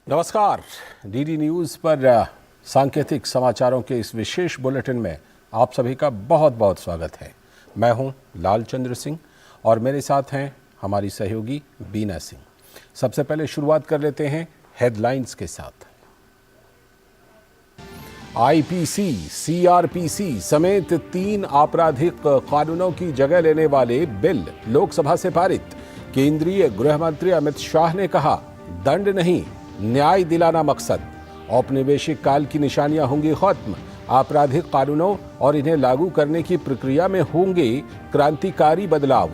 नमस्कार। DD news पर सांकेतिक समाचारों के इस विशेष बुलेटिन में आप सभी का बहुत बहुत स्वागत है। मैं हूं लालचंद्र सिंह और मेरे साथ हैं हमारी सहयोगी बीना सिंह। सबसे पहले शुरुआत कर लेते हैं हेडलाइंस के साथ। आईपीसी, सीआरपीसी समेत 3 आपराधिक कानूनों की जगह लेने वाले बिल लोकसभा से पारित। केंद्रीय गृह मंत्री अमित शाह ने कहा, दंड नहीं, न्याय दिलाना मकसद। औपनिवेशिक काल की निशानियां होंगी खत्म। आपराधिक कानूनों और इन्हें लागू करने की प्रक्रिया में होंगे क्रांतिकारी बदलाव।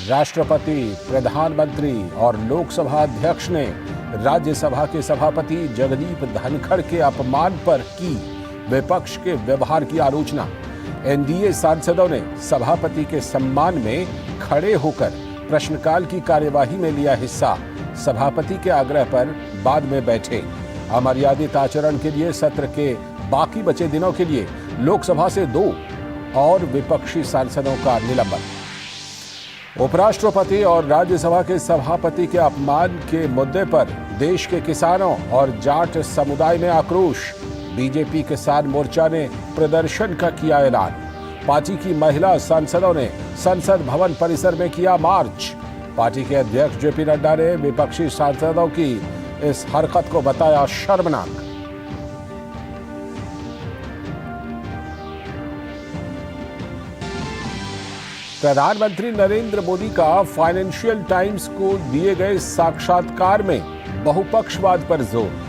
राष्ट्रपति, प्रधानमंत्री और लोकसभा अध्यक्ष ने राज्यसभा के सभापति जगदीप धनखड़ के अपमान पर की विपक्ष के व्यवहार की आलोचना। एनडीए सांसदों ने सभापति के सम्मान में खड़े होकर प्रश्नकाल की कार्यवाही में लिया हिस्सा। सभापति के आग्रह पर बाद में बैठे। अमर्यादित आचरण के लिए सत्र के बाकी बचे दिनों के लिए लोकसभा से 2 और विपक्षी सांसदों का निलंबन। उपराष्ट्रपति और राज्यसभा के सभापति के अपमान के मुद्दे पर देश के किसानों और जाट समुदाय में आक्रोश। बीजेपी किसान मोर्चा ने प्रदर्शन का किया ऐलान। पार्टी की महिला सांसदों ने संसद भवन परिसर में किया मार्च। पार्टी के अध्यक्ष जेपी नड्डा ने विपक्षी सांसदों की इस हरकत को बताया शर्मनाक। प्रधानमंत्री नरेंद्र मोदी का फाइनेंशियल टाइम्स को दिए गए साक्षात्कार में बहुपक्षवाद पर जोर।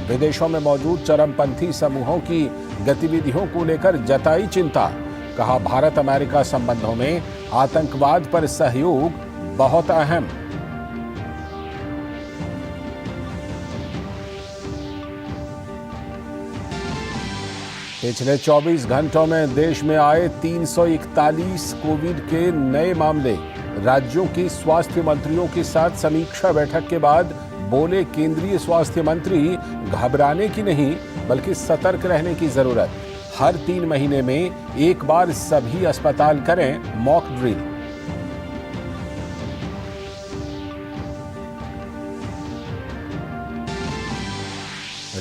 विदेशों में मौजूद चरमपंथी समूहों की गतिविधियों को लेकर जताई चिंता। कहा, भारत अमेरिका संबंधों में आतंकवाद पर सहयोग बहुत अहम। पिछले 24 घंटों में देश में आए 341 कोविड के नए मामले। राज्यों के स्वास्थ्य मंत्रियों के साथ समीक्षा बैठक के बाद बोले केंद्रीय स्वास्थ्य मंत्री, घबराने की नहीं बल्कि सतर्क रहने की जरूरत। हर 3 महीने में एक बार सभी अस्पताल करें मॉक ड्रिल।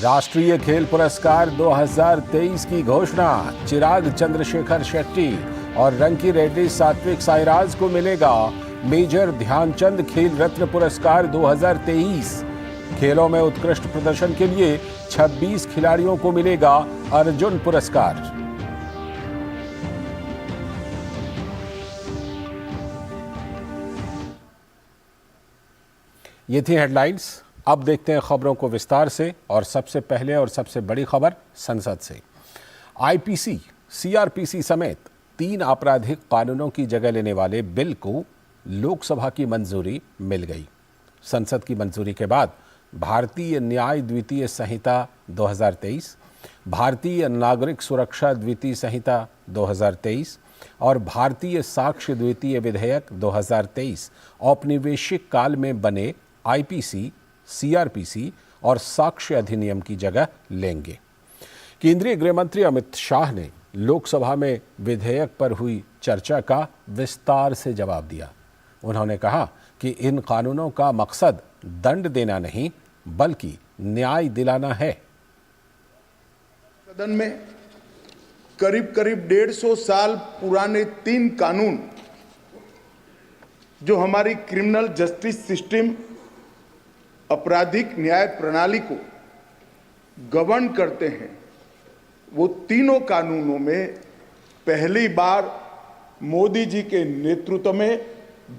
राष्ट्रीय खेल पुरस्कार 2023 की घोषणा। चिराग चंद्रशेखर शेट्टी और रंकी रेड्डी सात्विक साईराज को मिलेगा मेजर ध्यानचंद खेल रत्न पुरस्कार 2023। खेलों में उत्कृष्ट प्रदर्शन के लिए 26 खिलाड़ियों को मिलेगा अर्जुन पुरस्कार। ये थी हेडलाइंस। अब देखते हैं खबरों को विस्तार से और सबसे पहले और सबसे बड़ी खबर संसद से। आईपीसी, सीआरपीसी समेत 3 आपराधिक कानूनों की जगह लेने वाले बिल को लोकसभा की मंजूरी मिल गई। संसद की मंजूरी के बाद भारतीय न्याय द्वितीय संहिता 2023, भारतीय नागरिक सुरक्षा द्वितीय संहिता 2023 और भारतीय साक्ष्य द्वितीय विधेयक 2023 औपनिवेशिक काल में बने आईपीसी, सीआरपीसी और साक्ष्य अधिनियम की जगह लेंगे। केंद्रीय गृह मंत्री अमित शाह ने लोकसभा में विधेयक पर हुई चर्चा का विस्तार से जवाब दिया। उन्होंने कहा कि इन कानूनों का मकसद दंड देना नहीं बल्कि न्याय दिलाना है। सदन में करीब 150 साल पुराने 3 कानून जो हमारी क्रिमिनल जस्टिस सिस्टम, आपराधिक न्याय प्रणाली को गवर्न करते हैं, वो तीनों कानूनों में पहली बार मोदी जी के नेतृत्व में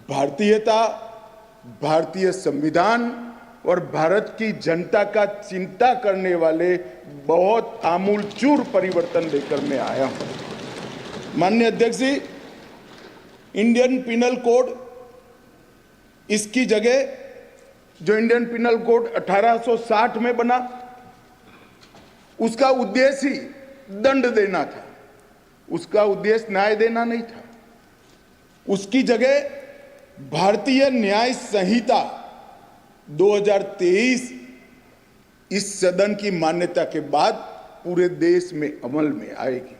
भारतीयता, भारतीय संविधान और भारत की जनता का चिंता करने वाले बहुत आमूलचूल परिवर्तन लेकर मैं आया हूं। माननीय अध्यक्ष जी, इंडियन पिनल कोड, इसकी जगह जो इंडियन पिनल कोड 1860 में बना, उसका उद्देश्य ही दंड देना था, उसका उद्देश्य न्याय देना नहीं था। उसकी जगह भारतीय न्याय संहिता 2023 इस सदन की मान्यता के बाद पूरे देश में अमल में आएगी।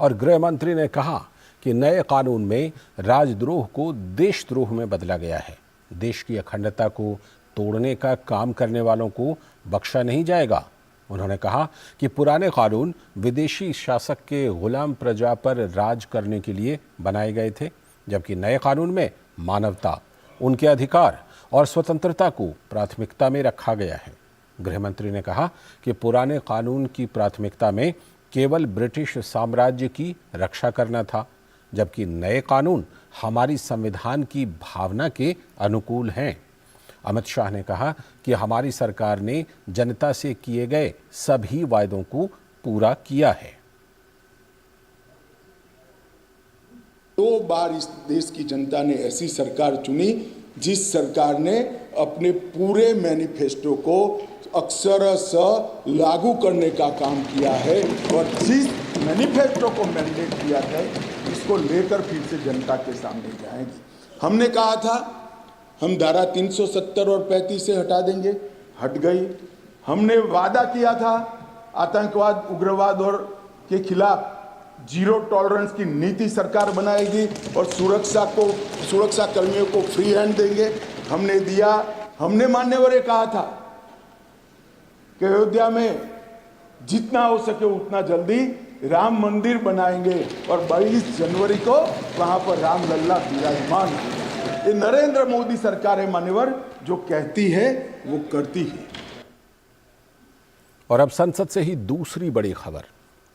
और गृह मंत्री ने कहा कि नए कानून में राजद्रोह को देशद्रोह में बदला गया है। देश की अखंडता को तोड़ने का काम करने वालों को बख्शा नहीं जाएगा। उन्होंने कहा कि पुराने कानून विदेशी शासक के गुलाम प्रजा पर राज करने के लिए बनाए गए थे, जबकि नए कानून में मानवता, उनके अधिकार और स्वतंत्रता को प्राथमिकता में रखा गया है। गृहमंत्री ने कहा कि पुराने कानून की प्राथमिकता में केवल ब्रिटिश साम्राज्य की रक्षा करना था, जबकि नए कानून हमारी संविधान की भावना के अनुकूल हैं। अमित शाह ने कहा कि हमारी सरकार ने जनता से किए गए सभी वायदों को पूरा किया है। 2 बार इस देश की जनता ने ऐसी सरकार चुनी जिस सरकार ने अपने पूरे मैनिफेस्टो को अक्षरशः लागू करने का काम किया है और जिस मैनिफेस्टो को मैंडेट किया है इसको लेकर फिर से जनता के सामने जाएंगे। हमने कहा था हम धारा 370 और 35 से हटा देंगे, हट गई। हमने वादा किया था आतंकवाद, उग्रवाद और के खिलाफ जीरो टॉलरेंस की नीति सरकार बनाएगी और सुरक्षा कर्मियों को फ्री हैंड देंगे, हमने दिया। हमने मान्यवर कहा था कि अयोध्या में जितना हो सके उतना जल्दी राम मंदिर बनाएंगे और 22 जनवरी को वहां पर राम लल्ला विराजमान होंगे। ये नरेंद्र मोदी सरकार है मान्यवर, जो कहती है वो करती है। और अब संसद से ही दूसरी बड़ी खबर।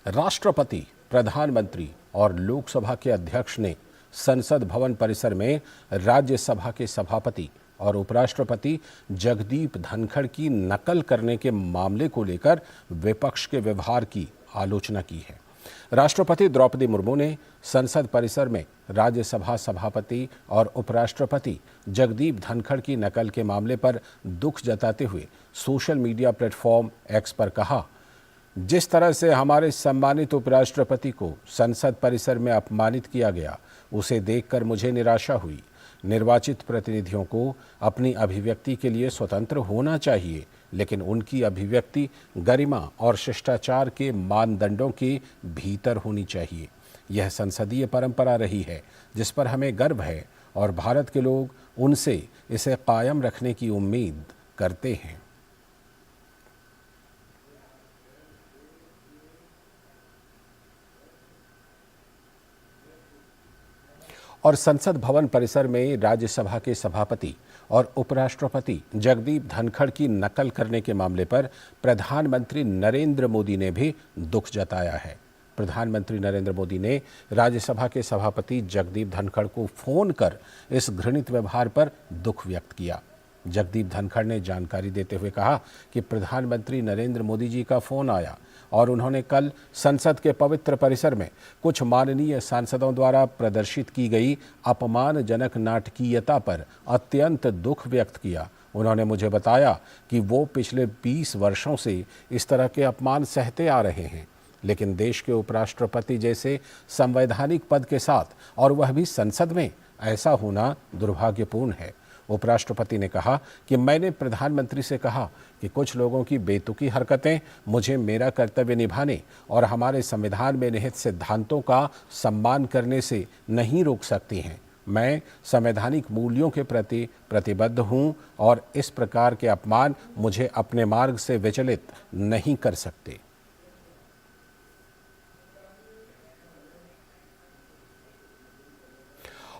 राष्ट्रपति, प्रधानमंत्री और लोकसभा के अध्यक्ष ने संसद भवन परिसर में राज्यसभा के सभापति और उपराष्ट्रपति जगदीप धनखड़ की नकल करने के मामले को लेकर विपक्ष के व्यवहार की आलोचना की है। राष्ट्रपति द्रौपदी मुर्मू ने संसद परिसर में राज्यसभा सभापति और उपराष्ट्रपति जगदीप धनखड़ की नकल के मामले पर दुख जताते हुए सोशल मीडिया प्लेटफॉर्म एक्स पर कहा, जिस तरह से हमारे सम्मानित उपराष्ट्रपति को संसद परिसर में अपमानित किया गया, उसे देखकर मुझे निराशा हुई। निर्वाचित प्रतिनिधियों को अपनी अभिव्यक्ति के लिए स्वतंत्र होना चाहिए, लेकिन उनकी अभिव्यक्ति गरिमा और शिष्टाचार के मानदंडों के भीतर होनी चाहिए। यह संसदीय परंपरा रही है जिस पर हमें गर्व है और भारत के लोग उनसे इसे कायम रखने की उम्मीद करते हैं। और संसद भवन परिसर में राज्यसभा के सभापति और उपराष्ट्रपति जगदीप धनखड़ की नकल करने के मामले पर प्रधानमंत्री नरेंद्र मोदी ने भी दुख जताया है। प्रधानमंत्री नरेंद्र मोदी ने राज्यसभा के सभापति जगदीप धनखड़ को फोन कर इस घृणित व्यवहार पर दुख व्यक्त किया। जगदीप धनखड़ ने जानकारी देते हुए कहा कि प्रधानमंत्री नरेंद्र मोदी जी का फोन आया और उन्होंने कल संसद के पवित्र परिसर में कुछ माननीय सांसदों द्वारा प्रदर्शित की गई अपमानजनक नाटकीयता पर अत्यंत दुख व्यक्त किया। उन्होंने मुझे बताया कि वो पिछले 20 वर्षों से इस तरह के अपमान सहते आ रहे हैं, लेकिन देश के उपराष्ट्रपति जैसे संवैधानिक पद के साथ, और वह भी संसद में, ऐसा होना दुर्भाग्यपूर्ण है। उपराष्ट्रपति ने कहा कि मैंने प्रधानमंत्री से कहा कि कुछ लोगों की बेतुकी हरकतें मुझे मेरा कर्तव्य निभाने और हमारे संविधान में निहित सिद्धांतों का सम्मान करने से नहीं रोक सकती हैं। मैं संवैधानिक मूल्यों के प्रति प्रतिबद्ध हूं और इस प्रकार के अपमान मुझे अपने मार्ग से विचलित नहीं कर सकते।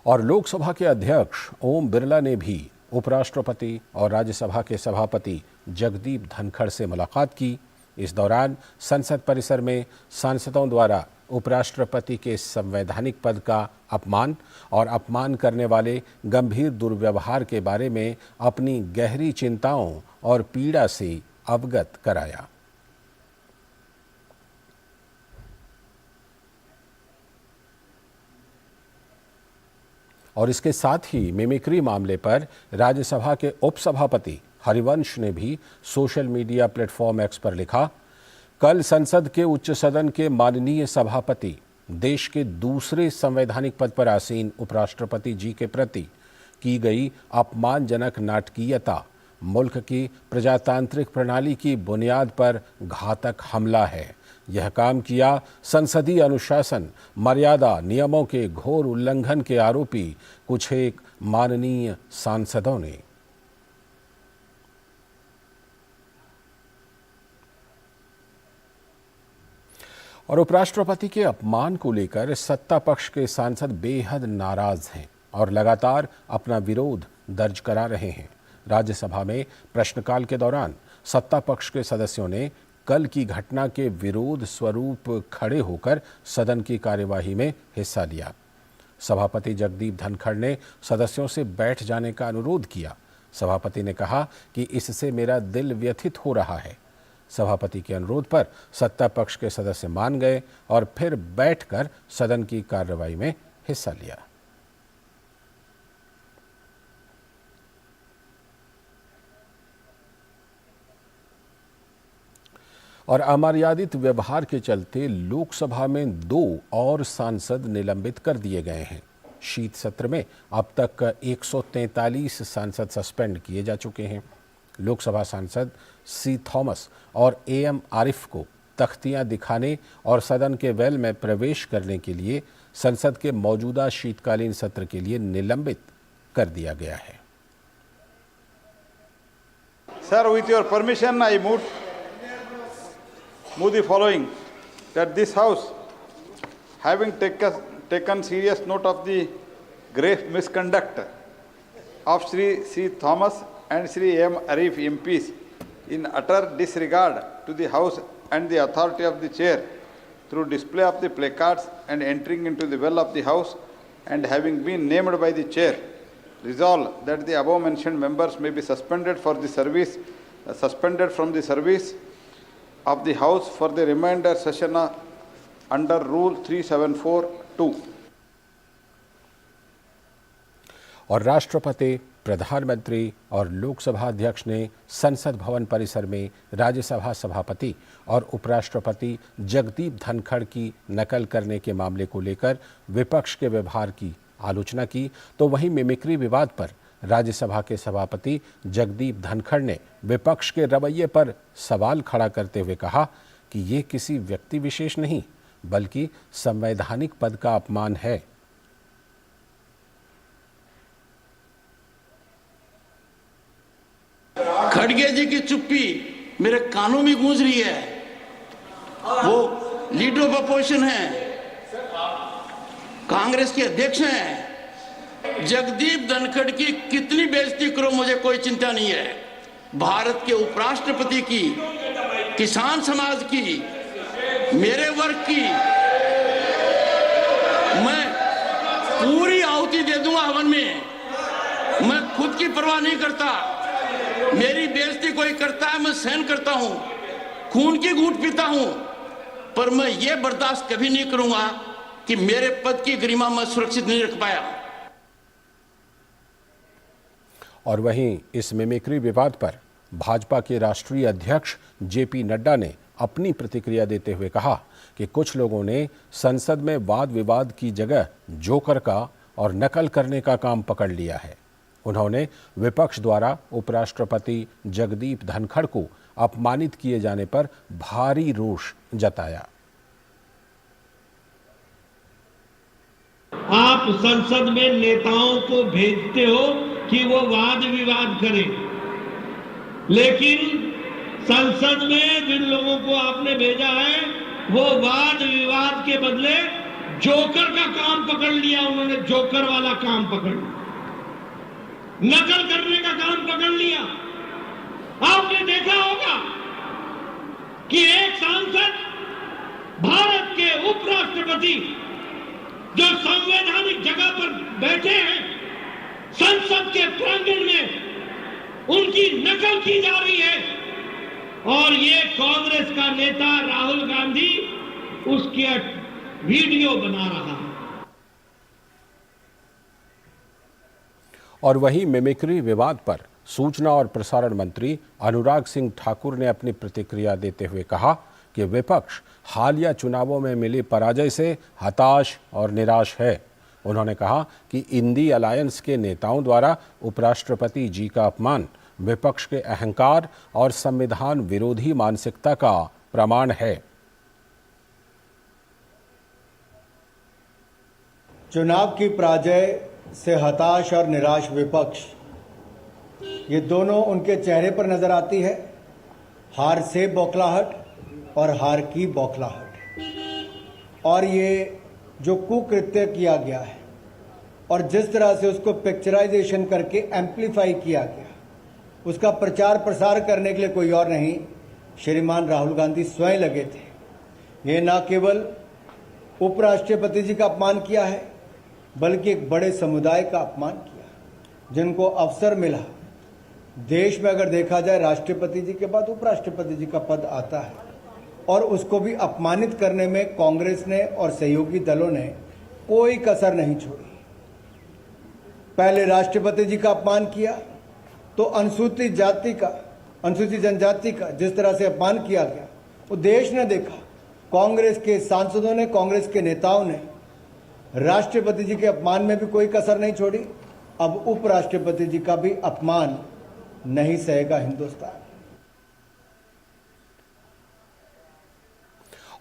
और लोकसभा के अध्यक्ष ओम बिरला ने भी उपराष्ट्रपति और राज्यसभा के सभापति जगदीप धनखड़ से मुलाकात की। इस दौरान संसद परिसर में सांसदों द्वारा उपराष्ट्रपति के संवैधानिक पद का अपमान और अपमान करने वाले गंभीर दुर्व्यवहार के बारे में अपनी गहरी चिंताओं और पीड़ा से अवगत कराया। और इसके साथ ही मिमिक्री मामले पर राज्यसभा के उपसभापति हरिवंश ने भी सोशल मीडिया प्लेटफॉर्म एक्स पर लिखा, कल संसद के उच्च सदन के माननीय सभापति देश के दूसरे संवैधानिक पद पर आसीन उपराष्ट्रपति जी के प्रति की गई अपमानजनक नाटकीयता मुल्क की प्रजातांत्रिक प्रणाली की बुनियाद पर घातक हमला है। यह काम किया संसदीय अनुशासन मर्यादा नियमों के घोर उल्लंघन के आरोपी कुछ एक माननीय सांसदों ने। और उपराष्ट्रपति के अपमान को लेकर सत्ता पक्ष के सांसद बेहद नाराज हैं और लगातार अपना विरोध दर्ज करा रहे हैं। राज्यसभा में प्रश्नकाल के दौरान सत्ता पक्ष के सदस्यों ने कल की घटना के विरोध स्वरूप खड़े होकर सदन की कार्यवाही में हिस्सा लिया। सभापति जगदीप धनखड़ ने सदस्यों से बैठ जाने का अनुरोध किया। सभापति ने कहा कि इससे मेरा दिल व्यथित हो रहा है। सभापति के अनुरोध पर सत्ता पक्ष के सदस्य मान गए और फिर बैठकर सदन की कार्रवाई में हिस्सा लिया। और अमर्यादित व्यवहार के चलते लोकसभा में 2 और सांसद निलंबित कर दिए गए हैं। शीत सत्र में अब तक 143 सांसद सस्पेंड किए जा चुके हैं। लोकसभा सांसद सी थॉमस और एएम आरिफ को तख्तियां दिखाने और सदन के वेल में प्रवेश करने के लिए संसद के मौजूदा शीतकालीन सत्र के लिए निलंबित कर दिया गया है। Sir, with your permission, I move the following, that this House, having taken serious note of the grave misconduct of Sri C. Thomas and Sri M. Arif MPs in utter disregard to the House and the authority of the Chair through display of the placards and entering into the well of the House, and having been named by the Chair, resolve that the above mentioned members may be suspended from the service of the House for the remainder session under Rule 374(2). और राष्ट्रपति, प्रधानमंत्री और लोकसभा अध्यक्ष ने संसद भवन परिसर में राज्यसभा सभापति और उपराष्ट्रपति जगदीप धनखड़ की नकल करने के मामले को लेकर विपक्ष के व्यवहार की आलोचना की, तो वहीं मिमिक्री विवाद पर राज्यसभा के सभापति जगदीप धनखड़ ने विपक्ष के रवैये पर सवाल खड़ा करते हुए कहा कि ये किसी व्यक्ति विशेष नहीं बल्कि संवैधानिक पद का अपमान है। खड़गे जी की चुप्पी मेरे कानों में गूंज रही है। वो लीडर ऑफ अपोजिशन है, कांग्रेस के अध्यक्ष हैं। जगदीप धनखड़ की कितनी बेइज्जती करो, मुझे कोई चिंता नहीं है। भारत के उपराष्ट्रपति की, किसान समाज की, मेरे वर्ग की मैं पूरी आहुति दे दूंगा हवन में। मैं खुद की परवाह नहीं करता। मेरी बेइज्जती कोई करता है मैं सहन करता हूं, खून की घूंट पीता हूं, पर मैं ये बर्दाश्त कभी नहीं करूंगा कि मेरे पद की गरिमा मैं सुरक्षित नहीं रख पाया। और वहीं इस मिमिक्री विवाद पर भाजपा के राष्ट्रीय अध्यक्ष जेपी नड्डा ने अपनी प्रतिक्रिया देते हुए कहा कि कुछ लोगों ने संसद में वाद विवाद की जगह जोकर का और नकल करने का काम पकड़ लिया है। उन्होंने विपक्ष द्वारा उपराष्ट्रपति जगदीप धनखड़ को अपमानित किए जाने पर भारी रोष जताया। आप संसद में नेताओं को भेजते हो कि वो वाद विवाद करें, लेकिन संसद में जिन लोगों को आपने भेजा है वो वाद विवाद के बदले जोकर का काम पकड़ लिया। उन्होंने जोकर वाला काम पकड़ लिया, नकल करने का काम पकड़ लिया। आपने देखा होगा कि एक सांसद भारत के उपराष्ट्रपति जो संवैधानिक जगह पर बैठे हैं, संसद के प्रांगण में उनकी नकल की जा रही है और ये कांग्रेस का नेता राहुल गांधी उसकी वीडियो बना रहा है। और वहीं मिमिक्री विवाद पर सूचना और प्रसारण मंत्री अनुराग सिंह ठाकुर ने अपनी प्रतिक्रिया देते हुए कहा कि विपक्ष हालिया चुनावों में मिली पराजय से हताश और निराश है। उन्होंने कहा कि इंडी अलायंस के नेताओं द्वारा उपराष्ट्रपति जी का अपमान विपक्ष के अहंकार और संविधान विरोधी मानसिकता का प्रमाण है। चुनाव की पराजय से हताश और निराश विपक्ष, ये दोनों उनके चेहरे पर नजर आती है। हार से बौखलाहट और हार की बौखलाहट। और ये जो कुकृत्य किया गया है और जिस तरह से उसको पिक्चराइजेशन करके एम्प्लीफाई किया गया, उसका प्रचार प्रसार करने के लिए कोई और नहीं, श्रीमान राहुल गांधी स्वयं लगे थे। ये न केवल उपराष्ट्रपति जी का अपमान किया है, बल्कि एक बड़े समुदाय का अपमान किया, जिनको अवसर मिला। देश में अगर देखा जाए, राष्ट्रपति जी के बाद उपराष्ट्रपति जी का पद आता है, और उसको भी अपमानित करने में कांग्रेस ने और सहयोगी दलों ने कोई कसर नहीं छोड़ी। पहले राष्ट्रपति जी का अपमान किया, तो अनुसूचित जनजाति का जिस तरह से अपमान किया गया, वो देश ने देखा। कांग्रेस के सांसदों ने, कांग्रेस के नेताओं ने राष्ट्रपति जी के अपमान में भी कोई कसर नहीं छोड़ी। अब उपराष्ट्रपति जी का भी अपमान नहीं सहेगा हिंदुस्तान।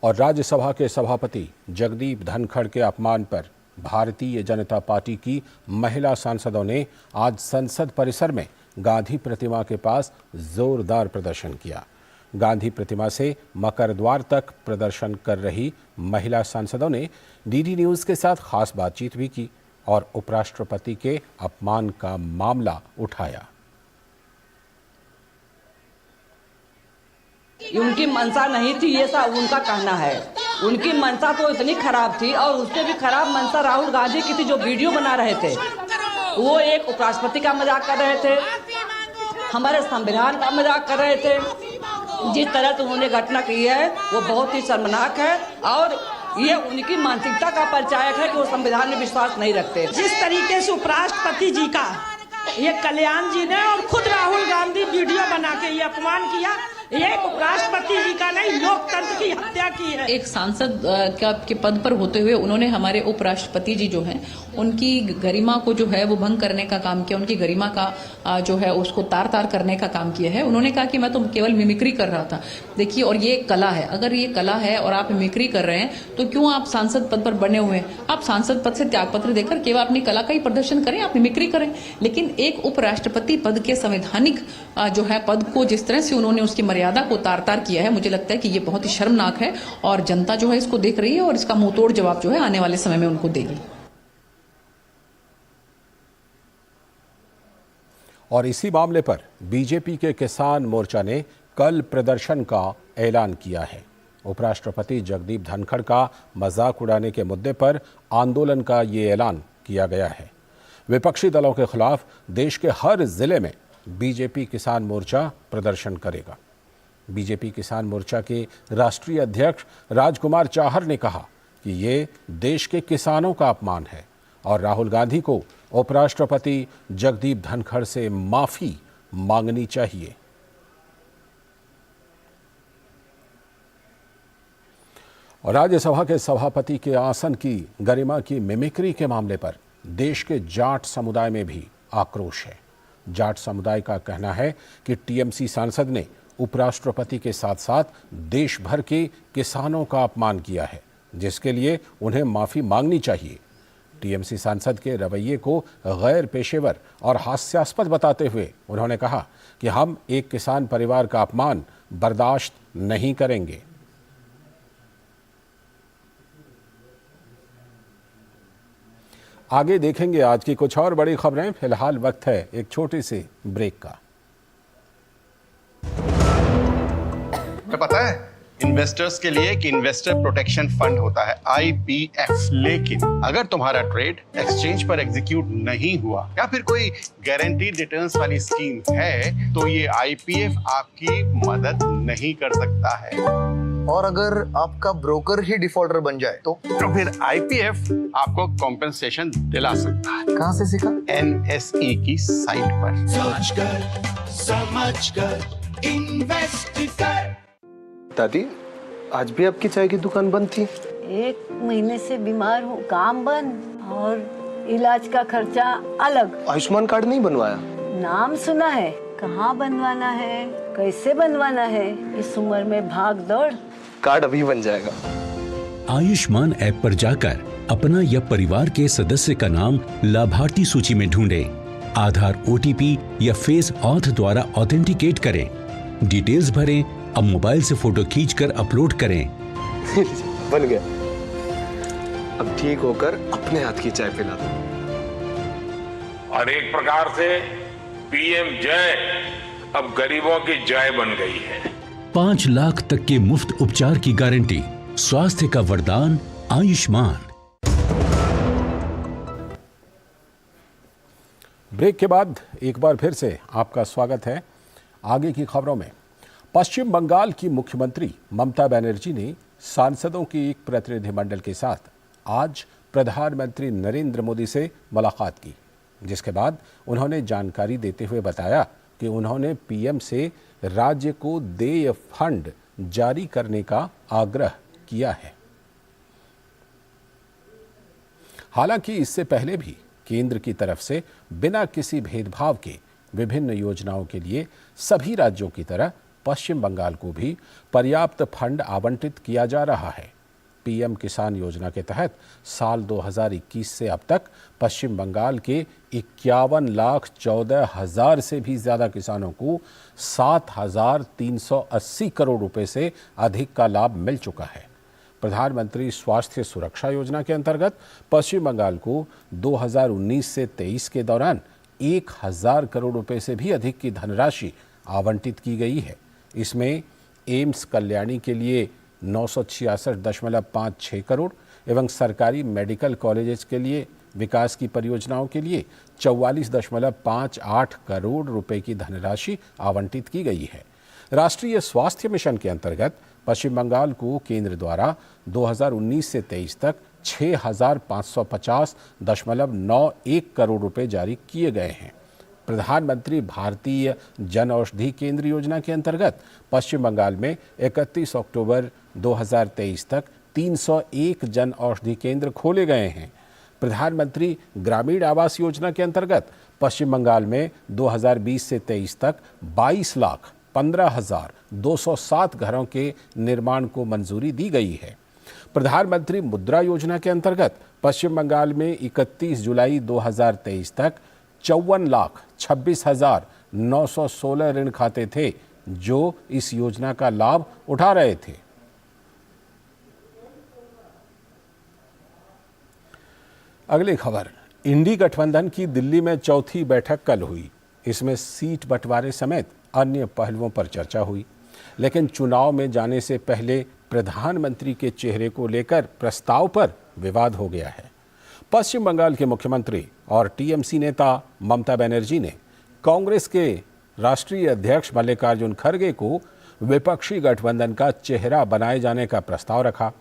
और राज्यसभा के सभापति जगदीप धनखड़ के अपमान पर भारतीय जनता पार्टी की महिला सांसदों ने आज संसद परिसर में गांधी प्रतिमा के पास जोरदार प्रदर्शन किया। गांधी प्रतिमा से मकर द्वार तक प्रदर्शन कर रही महिला सांसदों ने डीडी न्यूज के साथ खास बातचीत भी की और उपराष्ट्रपति के अपमान का मामला उठाया। उनकी मंशा नहीं थी, ये सब उनका कहना है। उनकी मंशा तो इतनी खराब थी, और उससे भी खराब मंशा राहुल गांधी की थी, जो वीडियो बना रहे थे। वो एक उपराष्ट्रपति का मजाक कर रहे थे, हमारे संविधान का मजाक कर रहे थे। जिस तरह से उन्होंने घटना की है वो बहुत ही शर्मनाक है, और ये उनकी मानसिकता का परिचायक है कि वो संविधान में विश्वास नहीं रखते। जिस तरीके से उपराष्ट्रपति जी का ये कल्याण जी ने और खुद राहुल गांधी वीडियो बना के ये अपमान किया, ये उपराष्ट्रपति जी का नहीं, लोकतंत्र की हत्या की है। एक सांसद के पद पर होते हुए उन्होंने हमारे उपराष्ट्रपति जी जो हैं उनकी गरिमा को जो है वो भंग करने का काम किया, उनकी गरिमा का जो है उसको तार तार करने का काम किया है। उन्होंने कहा कि मैं तो केवल मिमिक्री कर रहा था। देखिए, और ये कला है, अगर ये कला है और आप मिमिक्री कर रहे हैं तो क्यों आप सांसद पद पर बने हुए हैं? आप सांसद पद से त्यागपत्र देकर केवल अपनी कला का ही प्रदर्शन करें, आप मिमिक्री करें। लेकिन एक उपराष्ट्रपति पद के संवैधानिक जो है पद को जिस तरह से उन्होंने उसकी मर्यादा को तार तार किया है, मुझे लगता है कि ये बहुत ही शर्मनाक है, और जनता जो है इसको देख रही है और इसका मुंहतोड़ जवाब जो है आने वाले समय में उनको देगी। और इसी मामले पर बीजेपी के किसान मोर्चा ने कल प्रदर्शन का ऐलान किया है। उपराष्ट्रपति जगदीप धनखड़ का मजाक उड़ाने के मुद्दे पर आंदोलन का ये ऐलान किया गया है। विपक्षी दलों के खिलाफ देश के हर जिले में बीजेपी किसान मोर्चा प्रदर्शन करेगा। बीजेपी किसान मोर्चा के राष्ट्रीय अध्यक्ष राजकुमार चाहर ने कहा कि ये देश के किसानों का अपमान है और राहुल गांधी को उपराष्ट्रपति जगदीप धनखड़ से माफी मांगनी चाहिए। और राज्यसभा के सभापति के आसन की गरिमा की मिमिक्री के मामले पर देश के जाट समुदाय में भी आक्रोश है। जाट समुदाय का कहना है कि टीएमसी सांसद ने उपराष्ट्रपति के साथ साथ देश भर के किसानों का अपमान किया है, जिसके लिए उन्हें माफी मांगनी चाहिए। टीएमसी सांसद के रवैये को गैर पेशेवर और हास्यास्पद बताते हुए उन्होंने कहा कि हम एक किसान परिवार का अपमान बर्दाश्त नहीं करेंगे। आगे देखेंगे आज की कुछ और बड़ी खबरें। फिलहाल वक्त है एक छोटे से ब्रेक का। पता है इन्वेस्टर्स के लिए एक इन्वेस्टर प्रोटेक्शन फंड होता है IPF, लेकिन अगर तुम्हारा ट्रेड एक्सचेंज पर एग्जीक्यूट नहीं हुआ या फिर कोई गारंटीड रिटर्न्स वाली स्कीम है तो ये IPF आपकी मदद नहीं कर सकता है। और अगर आपका ब्रोकर ही डिफॉल्टर बन जाए तो फिर IPF आपको कॉम्पेंसेशन दिला सकता है। कहाँ से सीखा? NSE की साइट पर। सोच कर समझ कर इन्वेस्ट कर। दादी, आज भी आपकी चाय की दुकान बंद थी? 1 महीने से बीमार हूँ, काम बंद और इलाज का खर्चा अलग। आयुष्मान कार्ड नहीं बनवाया? नाम सुना है, कहाँ बनवाना है, कैसे बनवाना है, इस उम्र में भाग दौड़। कार्ड अभी बन जाएगा। आयुष्मान ऐप पर जाकर अपना या परिवार के सदस्य का नाम लाभार्थी सूची में ढूंढें। आधार OTP या फेस ऑथ द्वारा ऑथेंटिकेट करें। डिटेल्स भरें। अब मोबाइल से फोटो खींचकर अपलोड करें। बन गया। अब ठीक होकर अपने हाथ की चाय पिला दो। और एक प्रकार से PM जय अब गरीबों की जय बन गई है। 5 लाख तक के मुफ्त उपचार की गारंटी। स्वास्थ्य का वरदान आयुष्मान। ब्रेक के बाद एक बार फिर से आपका स्वागत है। आगे की खबरों में, पश्चिम बंगाल की मुख्यमंत्री ममता बनर्जी ने सांसदों की एक प्रतिनिधिमंडल के साथ आज प्रधानमंत्री नरेंद्र मोदी से मुलाकात की, जिसके बाद उन्होंने जानकारी देते हुए बताया कि उन्होंने PM से राज्य को देय फंड जारी करने का आग्रह किया है। हालांकि इससे पहले भी केंद्र की तरफ से बिना किसी भेदभाव के विभिन्न योजनाओं के लिए सभी राज्यों की तरह पश्चिम बंगाल को भी पर्याप्त फंड आवंटित किया जा रहा है। PM किसान योजना के तहत साल 2021 से अब तक पश्चिम बंगाल के 51,14,000 से भी ज्यादा किसानों को 7,380 करोड़ रुपए से अधिक का लाभ मिल चुका है। प्रधानमंत्री स्वास्थ्य सुरक्षा योजना के अंतर्गत पश्चिम बंगाल को 2019 से 23 के दौरान 1,000 करोड़ रुपए से भी अधिक की धनराशि आवंटित की गई है। इसमें एम्स कल्याणी के लिए 966.56 करोड़ एवं सरकारी मेडिकल कॉलेजेस के लिए विकास की परियोजनाओं के लिए 44.58 करोड़ रुपए की धनराशि आवंटित की गई है। राष्ट्रीय स्वास्थ्य मिशन के अंतर्गत पश्चिम बंगाल को केंद्र द्वारा 2019 से 23 तक 6,550.91 करोड़ रुपए जारी किए गए हैं। प्रधानमंत्री भारतीय जन औषधि केंद्र योजना के अंतर्गत पश्चिम बंगाल में 31 अक्टूबर 2023 तक 301 जन औषधि केंद्र खोले गए हैं। प्रधानमंत्री ग्रामीण आवास योजना के अंतर्गत पश्चिम बंगाल में 2020 से 23 तक 22,15,207 घरों के निर्माण को मंजूरी दी गई है। प्रधानमंत्री मुद्रा योजना के अंतर्गत पश्चिम बंगाल में 31 जुलाई 2023 तक 54,26,916 ऋण खाते थे जो इस योजना का लाभ उठा रहे थे। अगली खबर, इंडी गठबंधन की दिल्ली में चौथी बैठक कल हुई। इसमें सीट बंटवारे समेत अन्य पहलुओं पर चर्चा हुई, लेकिन चुनाव में जाने से पहले प्रधानमंत्री के चेहरे को लेकर प्रस्ताव पर विवाद हो गया है। पश्चिम बंगाल के मुख्यमंत्री और TMC नेता ममता बनर्जी ने कांग्रेस के राष्ट्रीय अध्यक्ष मल्लिकार्जुन खड़गे को विपक्षी गठबंधन का चेहरा बनाए जाने का प्रस्ताव रखा।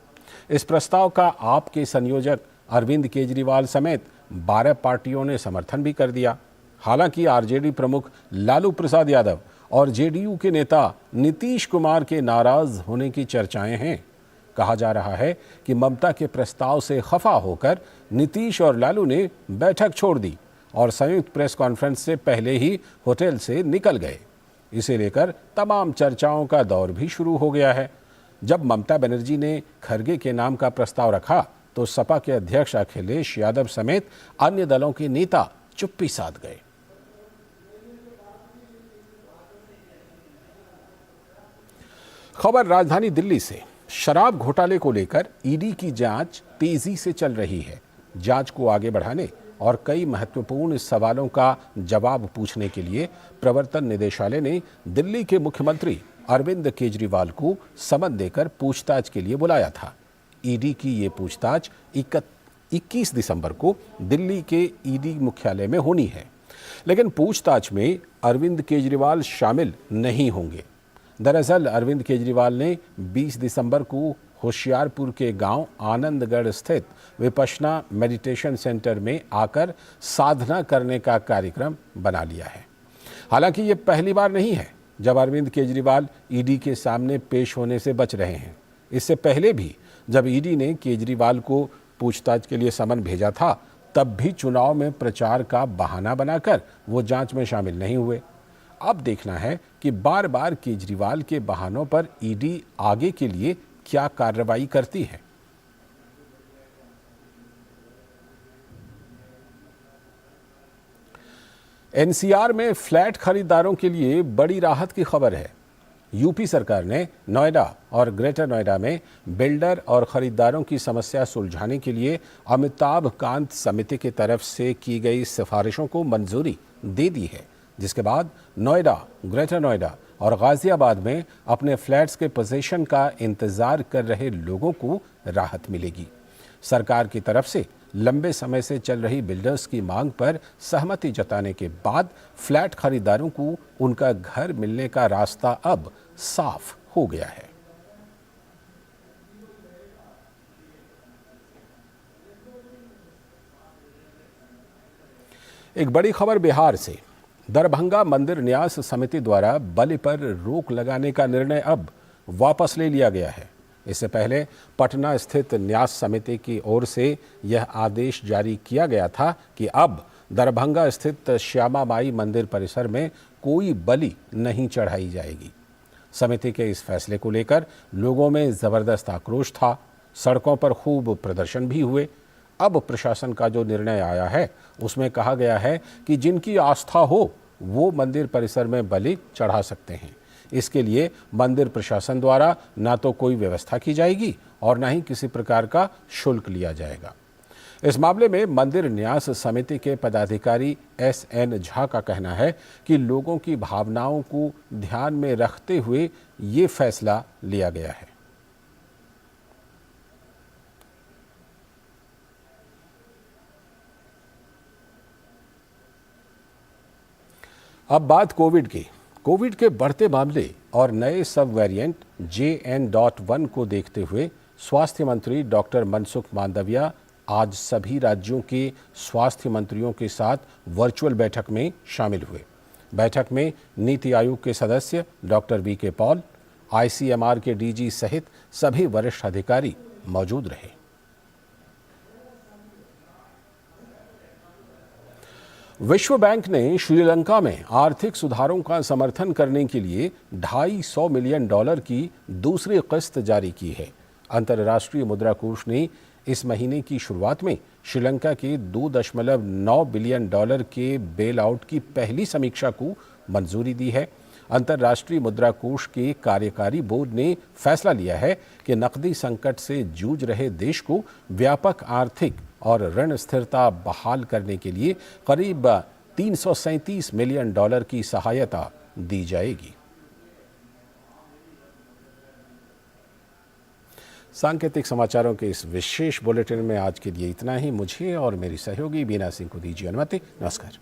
इस प्रस्ताव का आप के संयोजक अरविंद केजरीवाल समेत 12 पार्टियों ने समर्थन भी कर दिया। हालांकि RJD प्रमुख लालू प्रसाद यादव और JDU के नेता नीतीश कुमार के नाराज होने की चर्चाएं हैं। कहा जा रहा है कि ममता के प्रस्ताव से खफा होकर नीतीश और लालू ने बैठक छोड़ दी और संयुक्त प्रेस कॉन्फ्रेंस से पहले ही होटल से निकल गए। इसे लेकर तमाम चर्चाओं का दौर भी शुरू हो गया है। जब ममता बनर्जी ने खड़गे के नाम का प्रस्ताव रखा तो सपा के अध्यक्ष अखिलेश यादव समेत अन्य दलों के नेता चुप्पी साध गए। खबर राजधानी दिल्ली से, शराब घोटाले को लेकर ईडी की जांच तेजी से चल रही है। जांच को आगे बढ़ाने और कई महत्वपूर्ण सवालों का जवाब पूछने के लिए प्रवर्तन निदेशालय ने दिल्ली के मुख्यमंत्री अरविंद केजरीवाल को समन देकर पूछताछ के लिए बुलाया था। ईडी की ये पूछताछ 21 दिसंबर को दिल्ली के ईडी मुख्यालय में होनी है, लेकिन पूछताछ में अरविंद केजरीवाल शामिल नहीं होंगे। दरअसल अरविंद केजरीवाल ने 20 दिसंबर को होशियारपुर के गांव आनंदगढ़ स्थित विपश्यना मेडिटेशन सेंटर में आकर साधना करने का कार्यक्रम बना लिया है। हालांकि ये पहली बार नहीं है जब अरविंद केजरीवाल ईडी के सामने पेश होने से बच रहे हैं। इससे पहले भी जब ईडी ने केजरीवाल को पूछताछ के लिए समन भेजा था, तब भी चुनाव में प्रचार का बहाना बनाकर वो जांच में शामिल नहीं हुए। अब देखना है कि बार बार केजरीवाल के बहानों पर ईडी आगे के लिए क्या कार्रवाई करती है। एनसीआर में फ्लैट खरीदारों के लिए बड़ी राहत की खबर है। यूपी सरकार ने नोएडा और ग्रेटर नोएडा में बिल्डर और खरीदारों की समस्या सुलझाने के लिए अमिताभ कांत समिति की तरफ से की गई सिफारिशों को मंजूरी दे दी है, जिसके बाद नोएडा, ग्रेटर नोएडा और गाजियाबाद में अपने फ्लैट्स के पोजीशन का इंतजार कर रहे लोगों को राहत मिलेगी। सरकार की तरफ से लंबे समय से चल रही बिल्डर्स की मांग पर सहमति जताने के बाद फ्लैट खरीदारों को उनका घर मिलने का रास्ता अब साफ हो गया है। एक बड़ी खबर बिहार से। दरभंगा मंदिर न्यास समिति द्वारा बलि पर रोक लगाने का निर्णय अब वापस ले लिया गया है। इससे पहले पटना स्थित न्यास समिति की ओर से यह आदेश जारी किया गया था कि अब दरभंगा स्थित श्यामा माई मंदिर परिसर में कोई बलि नहीं चढ़ाई जाएगी। समिति के इस फैसले को लेकर लोगों में जबरदस्त आक्रोश था। सड़कों पर खूब प्रदर्शन भी हुए। अब प्रशासन का जो निर्णय आया है उसमें कहा गया है कि जिनकी आस्था हो वो मंदिर परिसर में बलि चढ़ा सकते हैं। इसके लिए मंदिर प्रशासन द्वारा ना तो कोई व्यवस्था की जाएगी और ना ही किसी प्रकार का शुल्क लिया जाएगा। इस मामले में मंदिर न्यास समिति के पदाधिकारी SN झा का कहना है कि लोगों की भावनाओं को ध्यान में रखते हुए ये फैसला लिया गया है। अब बात कोविड के बढ़ते मामले और नए सब वेरिएंट JN.1 को देखते हुए स्वास्थ्य मंत्री डॉक्टर मनसुख मांडविया आज सभी राज्यों के स्वास्थ्य मंत्रियों के साथ वर्चुअल बैठक में शामिल हुए। बैठक में नीति आयोग के सदस्य डॉक्टर VK पॉल, ICMR के DG सहित सभी वरिष्ठ अधिकारी मौजूद रहे। विश्व बैंक ने श्रीलंका में आर्थिक सुधारों का समर्थन करने के लिए $250 मिलियन की दूसरी किस्त जारी की है। अंतर्राष्ट्रीय मुद्रा कोष ने इस महीने की शुरुआत में श्रीलंका के $2.9 बिलियन के बेल आउट की पहली समीक्षा को मंजूरी दी है। अंतर्राष्ट्रीय मुद्रा कोष के कार्यकारी बोर्ड ने फैसला लिया है कि नकदी संकट से जूझ रहे देश को व्यापक आर्थिक और ऋण स्थिरता बहाल करने के लिए करीब $337 मिलियन की सहायता दी जाएगी। सांकेतिक समाचारों के इस विशेष बुलेटिन में आज के लिए इतना ही। मुझे और मेरी सहयोगी बीना सिंह को दीजिए अनुमति। नमस्कार।